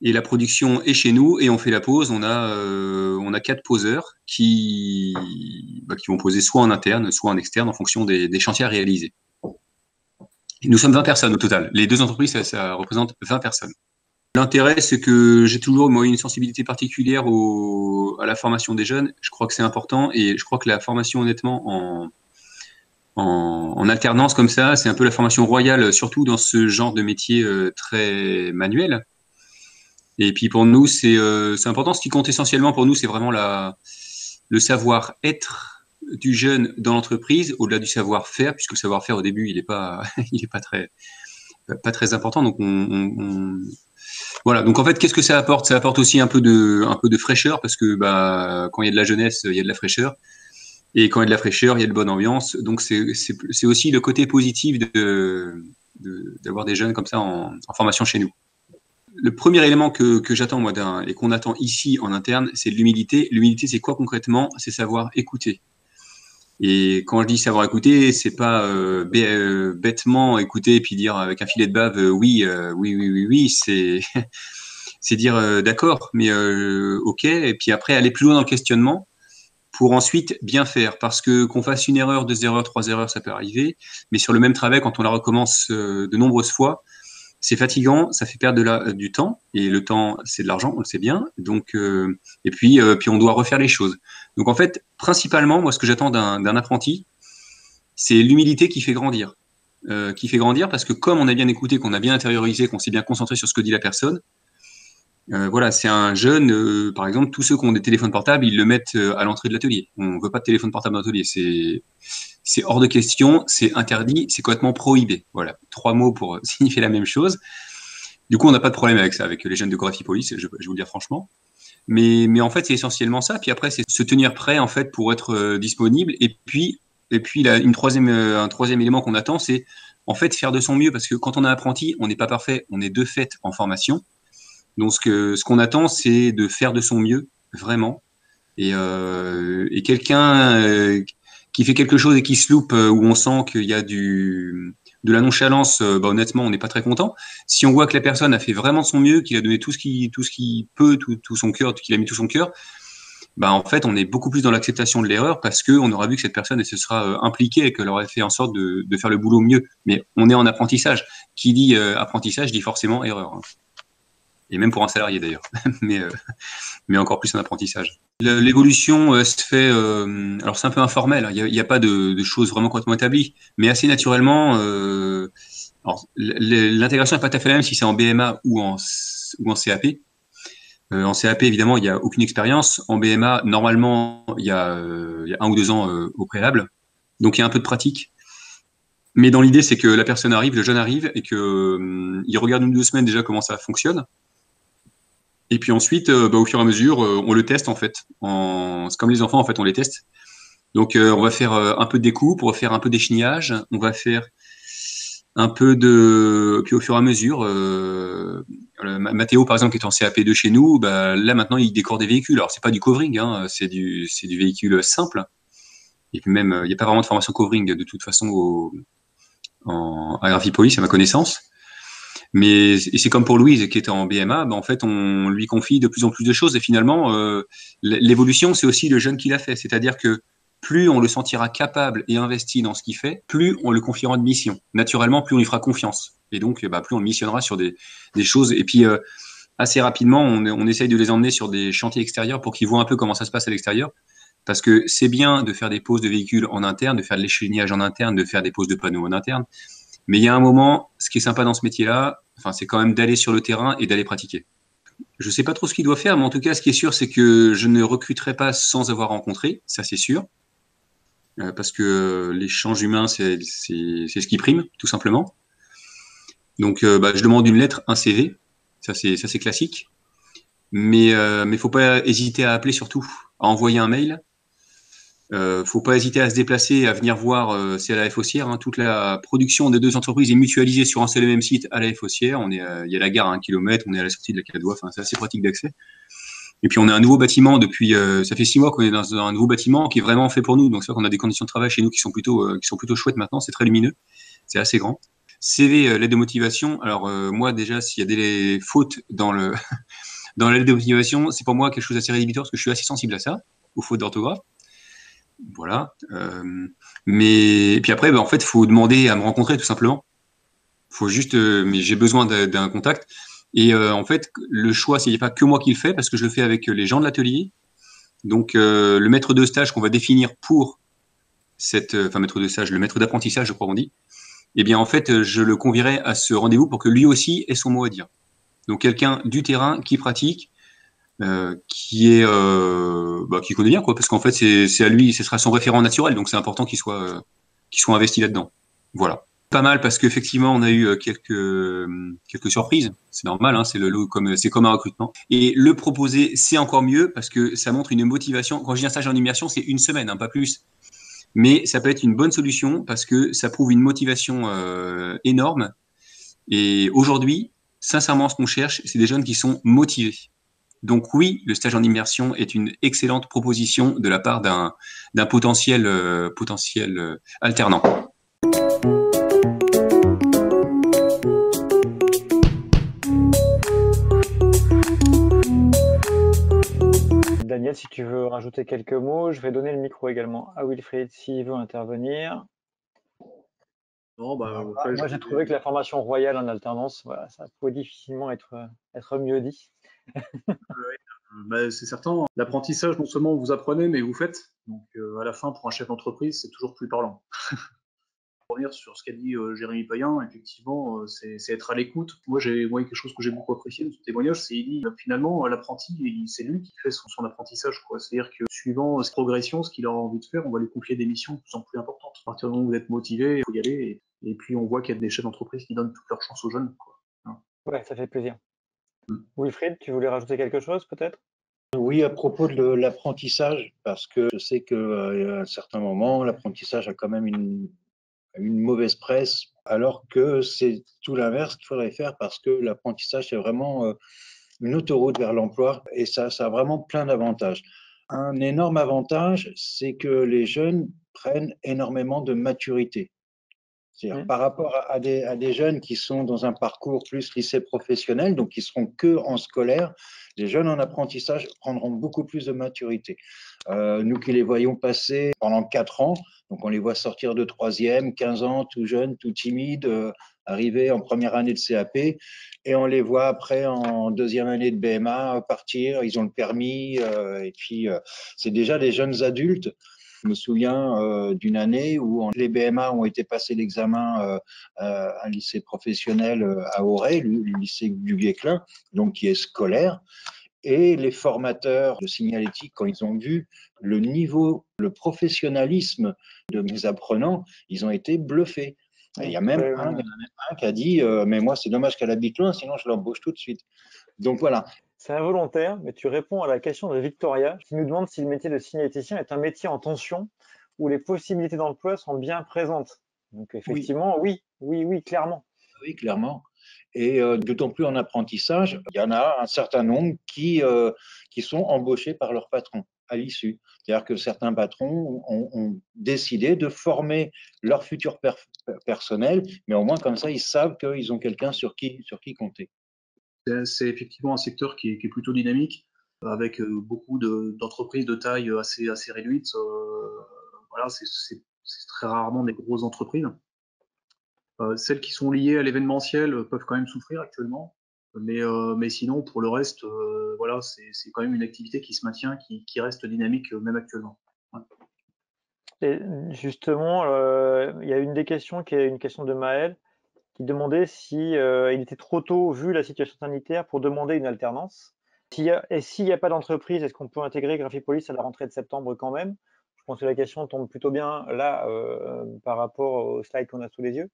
Et la production est chez nous et on fait la pose. On a 4 poseurs qui vont poser soit en interne, soit en externe en fonction des chantiers à réaliser. Et nous sommes 20 personnes au total. Les 2 entreprises, ça représente 20 personnes. L'intérêt, c'est que j'ai toujours moi, une sensibilité particulière à la formation des jeunes. Je crois que c'est important et je crois que la formation, honnêtement, en alternance comme ça, c'est un peu la formation royale, surtout dans ce genre de métier très manuel. Et puis pour nous, c'est important. Ce qui compte essentiellement pour nous, c'est vraiment le savoir-être du jeune dans l'entreprise, au-delà du savoir-faire, puisque le savoir-faire au début, il est pas très important. Donc voilà. Donc en fait, qu'est-ce que ça apporte? Ça apporte aussi un peu de fraîcheur, parce que quand il y a de la jeunesse, il y a de la fraîcheur. Et quand il y a de la fraîcheur, il y a de bonne ambiance. Donc c'est aussi le côté positif d'avoir des jeunes comme ça en formation chez nous. Le premier élément que j'attends moi et qu'on attend ici en interne, c'est l'humilité. L'humilité, c'est quoi concrètement? C'est savoir écouter. Et quand je dis savoir écouter, c'est pas bêtement écouter et puis dire avec un filet de bave oui. C'est c'est dire d'accord, mais ok. Et puis après aller plus loin dans le questionnement pour ensuite bien faire. Parce que qu'on fasse une erreur, 2 erreurs, 3 erreurs, ça peut arriver. Mais sur le même travail, quand on la recommence de nombreuses fois, c'est fatigant, ça fait perdre du temps, et le temps, c'est de l'argent, on le sait bien. Donc, et puis on doit refaire les choses. Donc en fait, principalement, moi, ce que j'attends d'un apprenti, c'est l'humilité qui fait grandir. Parce que comme on a bien écouté, qu'on a bien intériorisé, qu'on s'est bien concentré sur ce que dit la personne, voilà, c'est un jeune, par exemple, tous ceux qui ont des téléphones portables, ils le mettent à l'entrée de l'atelier. On ne veut pas de téléphone portable dans l'atelier. C'est hors de question, c'est interdit, c'est complètement prohibé. Voilà, 3 mots pour signifier la même chose. Du coup, on n'a pas de problème avec ça, avec les jeunes de Graphipolis, je vous le dire franchement. Mais en fait, c'est essentiellement ça. Puis après, c'est se tenir prêt en fait pour être disponible. Et puis là, un troisième élément qu'on attend, c'est en fait faire de son mieux, parce que quand on est apprenti, on n'est pas parfait, on est de fait en formation. Donc ce qu'on attend, c'est de faire de son mieux, vraiment. Et quelqu'un qui fait quelque chose et qui se loupe, où on sent qu'il y a de la nonchalance, honnêtement, on n'est pas très content. Si on voit que la personne a fait vraiment de son mieux, qu'il a donné tout ce qu'il peut, tout son cœur, qu'il a mis tout son cœur, en fait, on est beaucoup plus dans l'acceptation de l'erreur, parce qu'on aura vu que cette personne se sera impliquée et qu'elle aurait fait en sorte de faire le boulot mieux. Mais on est en apprentissage. Qui dit apprentissage dit forcément erreur. Hein. Et même pour un salarié d'ailleurs, mais encore plus en apprentissage. L'évolution se fait, alors c'est un peu informel, il n'y a pas de choses vraiment complètement établies, mais assez naturellement. L'intégration n'est pas tout à fait la même si c'est en BMA ou en CAP. En CAP, évidemment, il n'y a aucune expérience. En BMA, normalement, il y a 1 ou 2 ans au préalable, donc il y a un peu de pratique. Mais dans l'idée, c'est que la personne arrive, le jeune arrive, et qu'il regarde 1 ou 2 semaines déjà comment ça fonctionne. Et puis ensuite, au fur et à mesure, on le teste en fait. C'est comme les enfants, en fait, on les teste. Donc, on va faire un peu de découpe, on va faire un peu d'échenillage, on va faire un peu puis au fur et à mesure, Mathéo, par exemple, qui est en CAP2 chez nous, là maintenant, il décore des véhicules. Alors, c'est pas du covering, hein, c'est du véhicule simple. Et puis même, il n'y a pas vraiment de formation covering de toute façon à Graphipolis, à ma connaissance. Mais c'est comme pour Louise qui est en BMA, en fait on lui confie de plus en plus de choses, et finalement l'évolution, c'est aussi le jeune qui l'a fait, c'est-à-dire que plus on le sentira capable et investi dans ce qu'il fait, plus on le confiera de mission. Naturellement, plus on lui fera confiance, et donc plus on le missionnera sur des choses. Et puis assez rapidement, on essaye de les emmener sur des chantiers extérieurs pour qu'ils voient un peu comment ça se passe à l'extérieur. Parce que c'est bien de faire des poses de véhicules en interne, de faire de l'échelonnage en interne, de faire des poses de panneaux en interne. Mais il y a un moment, ce qui est sympa dans ce métier-là, c'est quand même d'aller sur le terrain et d'aller pratiquer. Je ne sais pas trop ce qu'il doit faire, mais en tout cas, ce qui est sûr, c'est que je ne recruterai pas sans avoir rencontré, ça c'est sûr. Parce que l'échange humain, c'est ce qui prime, tout simplement. Donc, je demande une lettre, un CV, ça c'est classique. Mais il faut pas hésiter à appeler surtout, à envoyer un mail. Faut pas hésiter à se déplacer, à venir voir. C'est à la Fossière. Hein, toute la production des 2 entreprises est mutualisée sur un seul et même site à la Fossière. Il y a la gare à 1 kilomètre, on est à la sortie de la Cadoie. C'est assez pratique d'accès. Et puis on a un nouveau bâtiment depuis. Ça fait 6 mois qu'on est dans un nouveau bâtiment qui est vraiment fait pour nous. Donc c'est vrai qu'on a des conditions de travail chez nous qui sont plutôt chouettes maintenant. C'est très lumineux, c'est assez grand. CV, lettre de motivation. Alors moi déjà, s'il y a des fautes dans le dans la lettre de motivation, c'est pour moi quelque chose d'assez rédhibitoire parce que je suis assez sensible à ça, aux fautes d'orthographe. Voilà. Mais et puis après, en fait, faut demander à me rencontrer tout simplement. Faut juste, mais j'ai besoin d'un contact. Et en fait, le choix, c'est pas que moi qui le fais parce que je le fais avec les gens de l'atelier. Donc le maître de stage qu'on va définir pour enfin maître de stage, le maître d'apprentissage, je crois qu'on dit. Eh bien en fait, je le convierai à ce rendez-vous pour que lui aussi ait son mot à dire. Donc quelqu'un du terrain qui pratique, qui connaît bien quoi, parce qu'en fait c'est à lui, ce sera son référent naturel, donc c'est important qu'il soit investi là-dedans. Voilà. Pas mal parce qu'effectivement on a eu quelques surprises. C'est normal, hein, c'est comme un recrutement. Et le proposer, c'est encore mieux parce que ça montre une motivation. Quand je dis un stage en immersion, c'est une semaine, hein, pas plus. Mais ça peut être une bonne solution parce que ça prouve une motivation énorme. Et aujourd'hui, sincèrement, ce qu'on cherche, c'est des jeunes qui sont motivés. Donc oui, le stage en immersion est une excellente proposition de la part d'un potentiel alternant. Daniel, si tu veux rajouter quelques mots, je vais donner le micro également à Wilfried s'il veut intervenir. Non, bah, Voilà. Moi, j'ai trouvé que la formation royale en alternance, voilà, ça pouvait difficilement être mieux dit. bah, c'est certain. L'apprentissage, non seulement vous apprenez, mais vous faites. Donc, à la fin, pour un chef d'entreprise, c'est toujours plus parlant. Pour revenir sur ce qu'a dit Jérémy Payen, effectivement, c'est être à l'écoute. Moi, quelque chose que j'ai beaucoup apprécié de ce témoignage, c'est qu'il dit finalement, l'apprenti, c'est lui qui fait son apprentissage, quoi. C'est-à-dire que suivant sa progression, ce qu'il a envie de faire, on va lui confier des missions de plus en plus importantes. À partir du moment où vous êtes motivé, il faut y aller. Et puis, on voit qu'il y a des chefs d'entreprise qui donnent toute leur chance aux jeunes, quoi. Hein. Ouais, ça fait plaisir. Wilfried, tu voulais rajouter quelque chose peut-être? Oui, à propos de l'apprentissage, parce que je sais qu'à un certain moment, l'apprentissage a quand même une mauvaise presse, alors que c'est tout l'inverse qu'il faudrait faire, parce que l'apprentissage, c'est vraiment une autoroute vers l'emploi, et ça a vraiment plein d'avantages. Un énorme avantage, c'est que les jeunes prennent énormément de maturité. C'est-à-dire par rapport à des jeunes qui sont dans un parcours plus lycée professionnel, donc qui seront que en scolaire, les jeunes en apprentissage prendront beaucoup plus de maturité. Nous qui les voyons passer pendant 4 ans, donc on les voit sortir de 3e, 15 ans, tout jeunes, tout timides, arriver en première année de CAP, et on les voit après en 2e année de BMA partir, ils ont le permis, et puis c'est déjà des jeunes adultes. Je me souviens d'une année où les BMA ont été passer l'examen à un lycée professionnel à Auray, le lycée du Guesclin, donc qui est scolaire. Et les formateurs de signalétique, quand ils ont vu le niveau, le professionnalisme de mes apprenants, ils ont été bluffés. Et il y en a même un qui a dit mais moi, c'est dommage qu'elle habite loin, sinon je l'embauche tout de suite. Donc voilà. C'est involontaire, mais tu réponds à la question de Victoria, qui nous demande si le métier de signaléticien est un métier en tension où les possibilités d'emploi sont bien présentes. Donc effectivement, oui, clairement. Oui, clairement. Et d'autant plus en apprentissage, il y en a un certain nombre qui sont embauchés par leur patron à l'issue. C'est-à-dire que certains patrons ont décidé de former leur futur personnel, mais au moins comme ça, ils savent qu'ils ont quelqu'un sur qui compter. C'est effectivement un secteur qui est plutôt dynamique, avec beaucoup d'entreprises de taille assez réduite. Voilà, c'est très rarement des grosses entreprises. Celles qui sont liées à l'événementiel peuvent quand même souffrir actuellement, mais sinon, pour le reste, voilà, c'est quand même une activité qui se maintient, qui reste dynamique même actuellement. Ouais. Et justement, il y a une des questions qui est une question de Maël, qui demandait si il était trop tôt, vu la situation sanitaire, pour demander une alternance. Et s'il n'y a pas d'entreprise, est-ce qu'on peut intégrer Graphipolis à la rentrée de septembre quand même? Je pense que la question tombe plutôt bien là par rapport au slide qu'on a sous les yeux.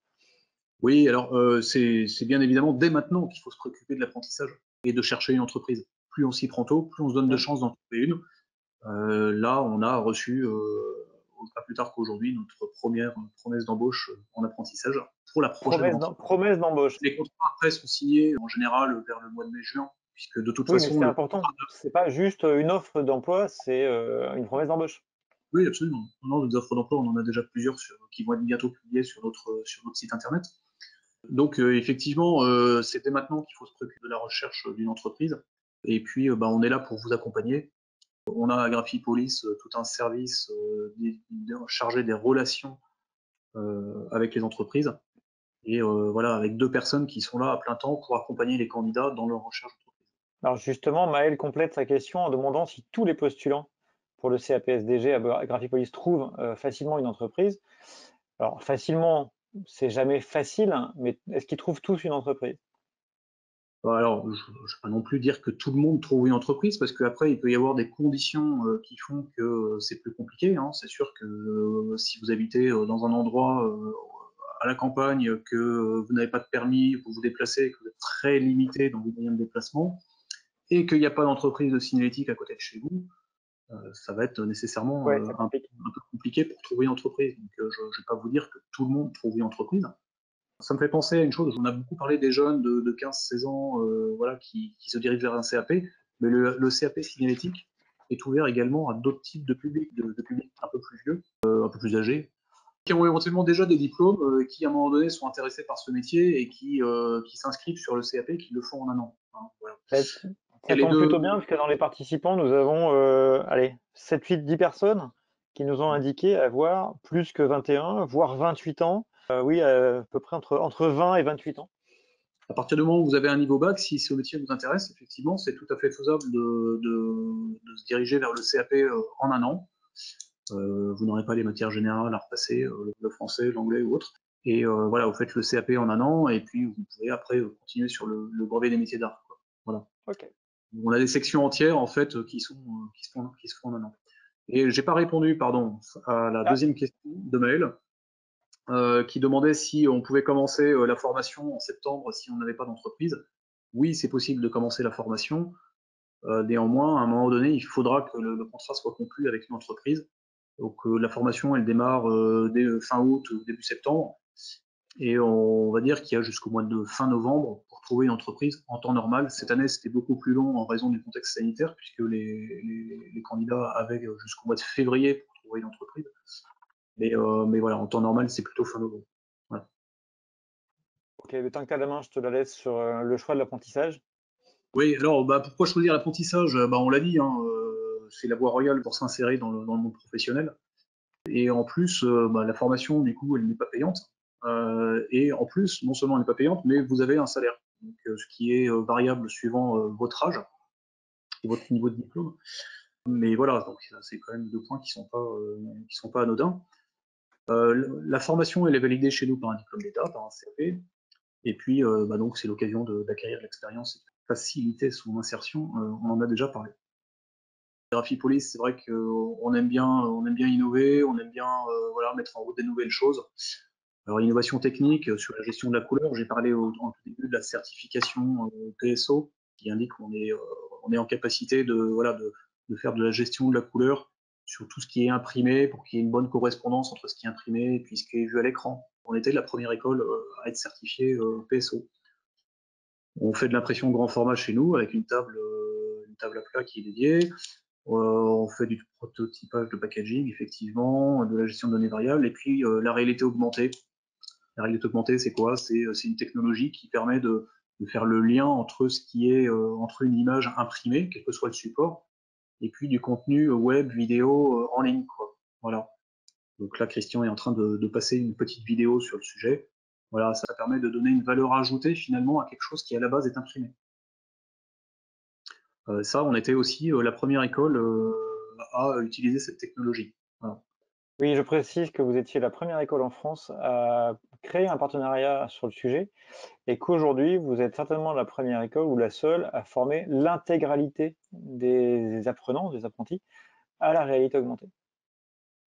Oui, alors c'est bien évidemment dès maintenant qu'il faut se préoccuper de l'apprentissage et de chercher une entreprise. Plus on s'y prend tôt, plus on se donne de chances d'en trouver une. Là, on a reçu, pas plus tard qu'aujourd'hui, notre première promesse d'embauche en apprentissage pour la prochaine rentrée. Promesse d'embauche. Les contrats après sont signés en général vers le mois de mai-juin, puisque de toute Oui, façon. mais c'est important. C'est pas juste une offre d'emploi, c'est une promesse d'embauche. Oui, absolument. Non, des offres d'emploi, on en a déjà plusieurs qui vont être bientôt publiées sur notre site internet. Donc effectivement, c'est dès maintenant qu'il faut se préoccuper de la recherche d'une entreprise. Et puis, on est là pour vous accompagner. On a à Graphipolis tout un service chargé des relations avec les entreprises. Et voilà, avec 2 personnes qui sont là à plein temps pour accompagner les candidats dans leur recherche d'entreprise. Alors justement, Maël complète sa question en demandant si tous les postulants pour le CAPSDG à Graphipolis trouvent facilement une entreprise. Alors facilement, c'est jamais facile, hein, mais est-ce qu'ils trouvent tous une entreprise? Alors, je ne vais pas non plus dire que tout le monde trouve une entreprise, parce qu'après, il peut y avoir des conditions qui font que c'est plus compliqué, hein. C'est sûr que si vous habitez dans un endroit à la campagne, que vous n'avez pas de permis pour vous déplacer, que vous êtes très limité dans vos moyens de déplacement, et qu'il n'y a pas d'entreprise de signalétique à côté de chez vous, ça va être nécessairement Ouais, ça un complique. peu compliqué pour trouver une entreprise. Donc, je ne vais pas vous dire que tout le monde trouve une entreprise. Ça me fait penser à une chose, on a beaucoup parlé des jeunes de 15-16 ans voilà, qui se dirigent vers un CAP, mais le CAP signalétique est ouvert également à d'autres types de publics, de publics un peu plus vieux, un peu plus âgés, qui ont éventuellement déjà des diplômes, qui à un moment donné sont intéressés par ce métier et qui s'inscrivent sur le CAP, qui le font en un an. Hein, voilà. Ça tombe plutôt bien, parce que dans les participants, nous avons allez, 7, 8, 10 personnes qui nous ont indiqué avoir plus que 21, voire 28 ans. Oui, à peu près entre 20 et 28 ans. À partir du moment où vous avez un niveau bac, si ce métier vous intéresse, effectivement, c'est tout à fait faisable de se diriger vers le CAP en un an. Vous n'aurez pas les matières générales à repasser, le français, l'anglais ou autre. Et voilà, vous faites le CAP en un an, et puis vous pouvez après continuer sur le brevet des métiers d'art. Voilà. Ok. On a des sections entières en fait qui se font en un an. Et j'ai pas répondu, pardon, à la deuxième question de Maël, qui demandait si on pouvait commencer la formation en septembre si on n'avait pas d'entreprise. Oui, c'est possible de commencer la formation. Néanmoins, à un moment donné, il faudra que le contrat soit conclu avec une entreprise. Donc la formation, elle démarre dès fin août ou début septembre. Et on va dire qu'il y a jusqu'au mois de fin novembre pour trouver une entreprise en temps normal. Cette année, c'était beaucoup plus long en raison du contexte sanitaire, puisque les candidats avaient jusqu'au mois de février pour trouver une entreprise. Mais voilà, en temps normal, c'est plutôt fin novembre. Voilà. Ok, le temps que tu as la main, je te la laisse sur le choix de l'apprentissage. Oui, alors pourquoi choisir l'apprentissage? On l'a dit, hein, c'est la voie royale pour s'insérer dans le monde professionnel. Et en plus, la formation, du coup, elle n'est pas payante. Et en plus, non seulement elle n'est pas payante, mais vous avez un salaire, donc, ce qui est variable suivant votre âge et votre niveau de diplôme. Mais voilà, donc c'est quand même 2 points qui sont pas anodins. La formation, elle est validée chez nous par un diplôme d'État, par un CAP. Et puis, donc c'est l'occasion d'acquérir de l'expérience et de faciliter son insertion. On en a déjà parlé. Graphipolis, c'est vrai qu'on aime bien innover, on aime bien mettre en route des nouvelles choses. Alors, innovation technique sur la gestion de la couleur, j'ai parlé en tout début de la certification PSO, qui indique qu'on est en capacité de faire de la gestion de la couleur sur tout ce qui est imprimé, pour qu'il y ait une bonne correspondance entre ce qui est imprimé et puis ce qui est vu à l'écran. On était la première école à être certifiée PSO. On fait de l'impression grand format chez nous avec une table à plat qui est dédiée. On fait du prototypage de packaging, effectivement, de la gestion de données variables, et puis la réalité augmentée. La réalité augmentée, c'est quoi? C'est une technologie qui permet de faire le lien entre ce qui est entre une image imprimée, quel que soit le support, et puis du contenu web, vidéo en ligne, quoi. Voilà. Donc là, Christian est en train de passer une petite vidéo sur le sujet. Voilà, ça permet de donner une valeur ajoutée finalement à quelque chose qui à la base est imprimé. Ça, on était aussi la première école à utiliser cette technologie. Voilà. Oui, je précise que vous étiez la première école en France à créer un partenariat sur le sujet et qu'aujourd'hui, vous êtes certainement la première école ou la seule à former l'intégralité des apprenants, des apprentis, à la réalité augmentée.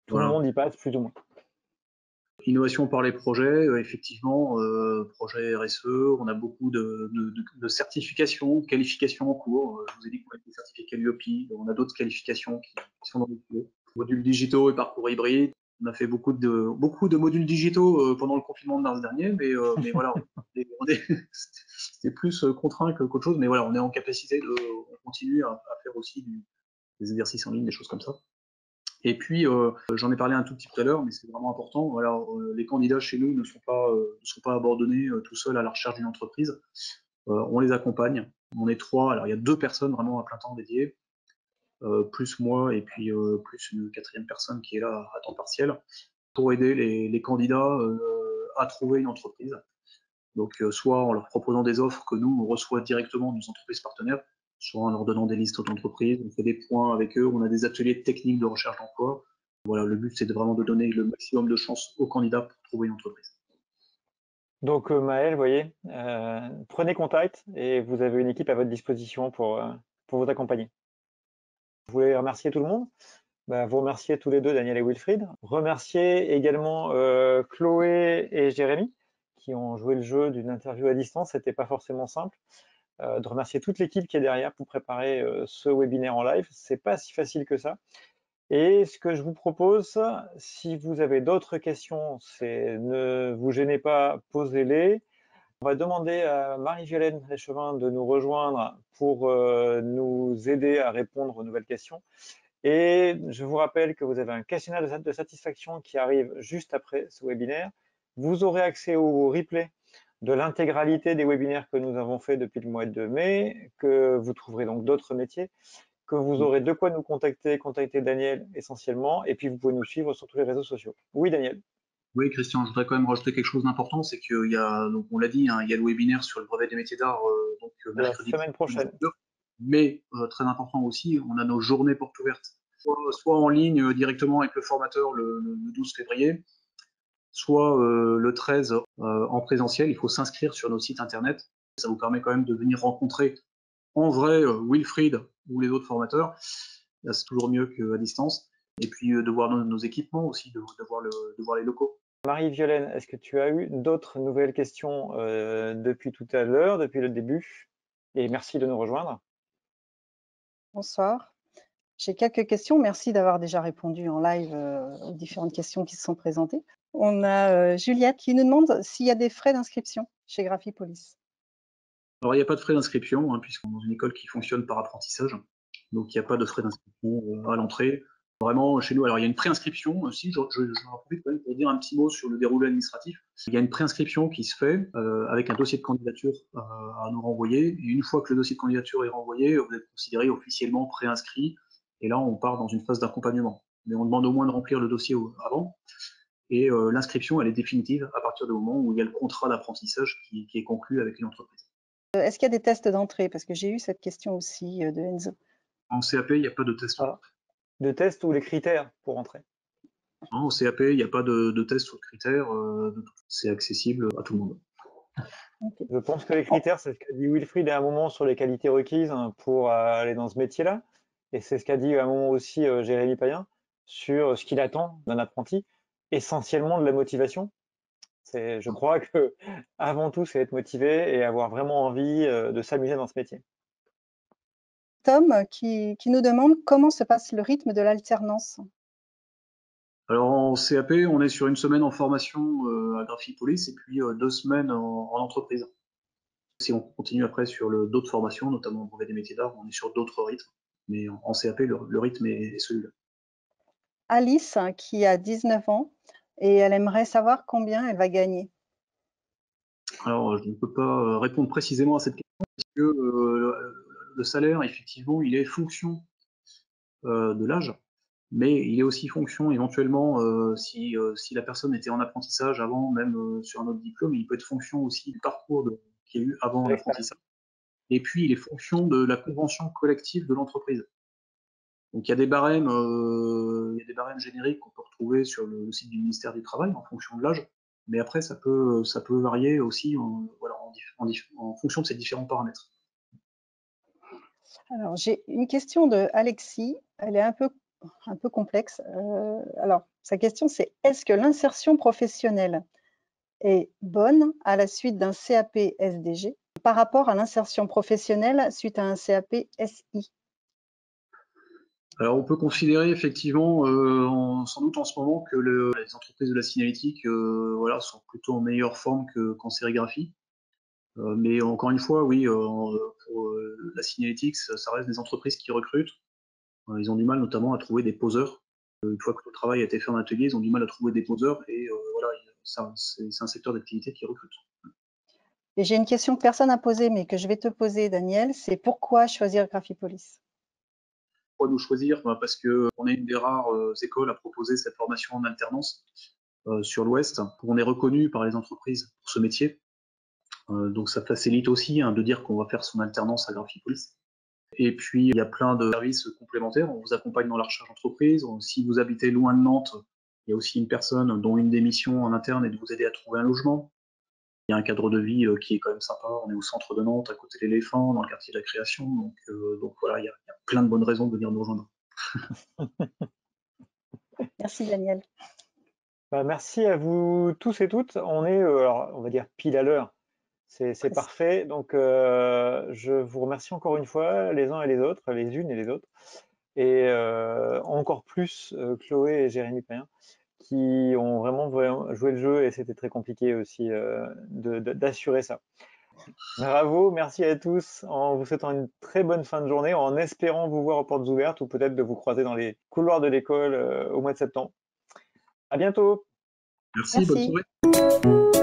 Tout le Voilà. monde y passe plus ou moins. Innovation par les projets, effectivement, projet RSE, on a beaucoup de certifications, de qualifications en cours. Je vous ai dit qu'on a été certifié Calliope, on a d'autres qualifications qui sont dans les tuyaux. Modules digitaux et parcours hybrides. On a fait beaucoup de modules digitaux pendant le confinement de mars dernier, mais voilà, c'était plus contraint qu'autre chose, mais voilà, on est en capacité on continue à faire aussi des exercices en ligne, des choses comme ça. Et puis, j'en ai parlé un tout petit peu tout à l'heure, mais c'est vraiment important. Alors, les candidats chez nous ne sont pas abandonnés tout seuls à la recherche d'une entreprise. On les accompagne. On est 3. Alors, il y a 2 personnes vraiment à plein temps dédiées, plus moi et puis plus une 4e personne qui est là à temps partiel pour aider les candidats à trouver une entreprise. Donc, soit en leur proposant des offres que nous, on reçoit directement de nos entreprises partenaires, soit en leur donnant des listes d'entreprises, on fait des points avec eux, on a des ateliers techniques de recherche d'emploi. Voilà, le but, c'est vraiment de donner le maximum de chances aux candidats pour trouver une entreprise. Donc Maël, vous voyez, prenez contact et vous avez une équipe à votre disposition pour vous accompagner. Vous voulez remercier tout le monde? Vous remerciez tous les deux, Daniel et Wilfried. Remercier également Chloé et Jérémy qui ont joué le jeu d'une interview à distance. C'était pas forcément simple. De remercier toute l'équipe qui est derrière pour préparer ce webinaire en live. C'est pas si facile que ça. Et ce que je vous propose, si vous avez d'autres questions, c'est ne vous gênez pas, posez-les. On va demander à Marie-Violaine Leschevin de nous rejoindre pour nous aider à répondre aux nouvelles questions. Et je vous rappelle que vous avez un questionnaire de satisfaction qui arrive juste après ce webinaire. Vous aurez accès au replay de l'intégralité des webinaires que nous avons fait depuis le mois de mai, que vous trouverez donc d'autres métiers, que vous aurez de quoi nous contacter Daniel essentiellement, et puis vous pouvez nous suivre sur tous les réseaux sociaux. Oui, Daniel. Oui, Christian, je voudrais quand même rajouter quelque chose d'important, c'est qu'il y a, donc on l'a dit, hein, il y a le webinaire sur le brevet des métiers d'art, mercredi. La semaine prochaine. Mais très important aussi, on a nos journées portes ouvertes, soit en ligne directement avec le formateur le 12 février, soit le 13 en présentiel. Il faut s'inscrire sur nos sites internet. Ça vous permet quand même de venir rencontrer en vrai Wilfried ou les autres formateurs. Là, c'est toujours mieux qu'à distance. Et puis de voir nos équipements aussi, de voir les locaux. Marie-Violaine, est-ce que tu as eu d'autres nouvelles questions depuis tout à l'heure, depuis le début? Et merci de nous rejoindre. Bonsoir. J'ai quelques questions. Merci d'avoir déjà répondu en live aux différentes questions qui se sont présentées. On a Juliette qui nous demande s'il y a des frais d'inscription chez Graphipolis. Alors, il n'y a pas de frais d'inscription, hein, puisqu'on est dans une école qui fonctionne par apprentissage. Donc, il n'y a pas de frais d'inscription à l'entrée. Vraiment, chez nous, alors il y a une préinscription aussi. J'en profite quand même pour dire un petit mot sur le déroulé administratif. Il y a une préinscription qui se fait avec un dossier de candidature à nous renvoyer. Et une fois que le dossier de candidature est renvoyé, vous êtes considéré officiellement préinscrit. Et là, on part dans une phase d'accompagnement. Mais on demande au moins de remplir le dossier avant. Et l'inscription, elle est définitive à partir du moment où il y a le contrat d'apprentissage qui est conclu avec une entreprise. Est-ce qu'il y a des tests d'entrée? Parce que j'ai eu cette question aussi de Enzo. En CAP, il n'y a pas de test. De test ou les critères pour entrer? Non, en CAP, il n'y a pas de test ou de critères. C'est accessible à tout le monde. Okay. Je pense que les critères, c'est ce qu'a dit Wilfried à un moment sur les qualités requises pour aller dans ce métier-là. Et c'est ce qu'a dit à un moment aussi Jérémy Payen sur ce qu'il attend d'un apprenti, essentiellement de la motivation. Je crois que avant tout, c'est être motivé et avoir vraiment envie de s'amuser dans ce métier. Tom qui nous demande comment se passe le rythme de l'alternance. Alors en CAP, on est sur une semaine en formation à Graphipolis et puis 2 semaines en entreprise. Si on continue après sur d'autres formations, notamment au brevet des métiers d'art, on est sur d'autres rythmes. Mais en CAP, le rythme est celui-là. Alice qui a 19 ans et elle aimerait savoir combien elle va gagner. Alors je ne peux pas répondre précisément à cette question parce que le salaire, effectivement, il est fonction de l'âge. Mais il est aussi fonction éventuellement, si la personne était en apprentissage avant, même sur un autre diplôme, il peut être fonction aussi du parcours qu'il y a eu avant l'apprentissage. Et puis, il est fonction de la convention collective de l'entreprise. Donc, il y a des barèmes génériques qu'on peut retrouver sur le site du ministère du Travail en fonction de l'âge. Mais après, ça peut varier aussi en fonction de ces différents paramètres. Alors, j'ai une question de Alexis. Elle est un peu complexe. Alors, sa question, c'est est-ce que l'insertion professionnelle est bonne à la suite d'un CAP SDG par rapport à l'insertion professionnelle suite à un CAP SI? Alors, on peut considérer effectivement, sans doute en ce moment, que les entreprises de la signalétique sont plutôt en meilleure forme qu'en sérigraphie. Mais encore une fois, oui, pour la signalétique, ça reste des entreprises qui recrutent. Ils ont du mal notamment à trouver des poseurs. Une fois que le travail a été fait en atelier, ils ont du mal à trouver des poseurs et voilà, c'est un secteur d'activité qui recrute. Et j'ai une question que personne n'a posée, mais que je vais te poser, Daniel, c'est pourquoi choisir Graphipolis? Pourquoi nous choisir? Parce qu'on est une des rares écoles à proposer cette formation en alternance sur l'Ouest. On est reconnu par les entreprises pour ce métier. Donc ça facilite aussi de dire qu'on va faire son alternance à Graphipolis. Et puis il y a plein de services complémentaires. On vous accompagne dans la recherche d'entreprise. Si vous habitez loin de Nantes, il y a aussi une personne dont une des missions en interne est de vous aider à trouver un logement. Il y a un cadre de vie qui est quand même sympa. On est au centre de Nantes, à côté de l'Éléphant, dans le quartier de la Création. Donc voilà, il y a plein de bonnes raisons de venir nous rejoindre. Merci, Daniel. Bah, merci à vous tous et toutes. On est, alors, on va dire pile à l'heure. C'est parfait. Donc, je vous remercie encore une fois, les uns et les autres, les unes et les autres. Et encore plus Chloé et Jérémy Payen, qui ont vraiment joué le jeu et c'était très compliqué aussi d'assurer ça. Bravo, merci à tous, en vous souhaitant une très bonne fin de journée, en espérant vous voir aux portes ouvertes ou peut-être de vous croiser dans les couloirs de l'école au mois de septembre. À bientôt. Merci. Bonne soirée.